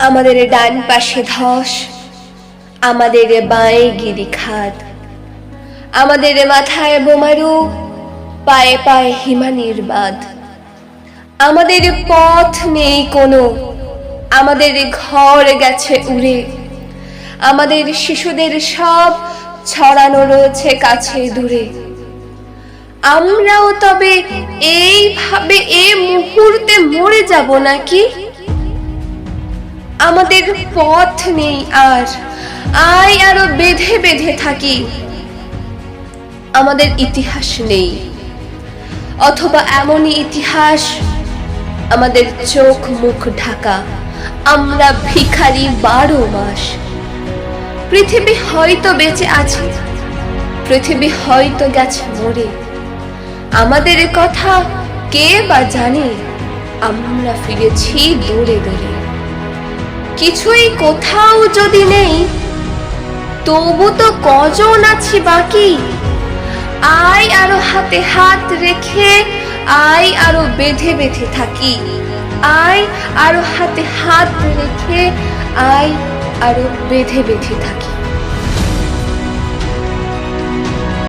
আমাদের ডান পাশে ধস, আমাদের বাঁয়ে গিরিখাত, আমাদের মাথায় বোমারু, পায়ে পায়ে হিমানির বাঁধ। আমাদের পথ নেই কোনো, আমাদের ঘর গেছে উড়ে, আমাদের শিশুদের সব ছড়ানো রয়েছে কাছে দূরে। আমরাও তবে এইভাবে এ মুহূর্তে মরে যাব নাকি? আমাদের পথ নেই আর, আয় আরো বেঁধে বেঁধে থাকি। আমাদের ইতিহাস নেই, অথবা এমনই ইতিহাস আমাদের চোখ মুখ ঢাকা। আমরা ভিখারি 12 মাস। পৃথিবী হয়তো বেঁচে আছে, পৃথিবী হয়তো গেছে মরে। আমাদের কথা কে বা জানে, আমরা ফিরেছি দূরে দূরে। কিছুই কোথাও যদি নেই, তবু তো কজন আছি বাকি। আয় আরো হাতে হাত রেখে, আয় আরো বেঁধে বেঁধে থাকি। আয় আরো হাতে হাত রেখে, আয় আরো বেঁধে বেঁধে থাকি।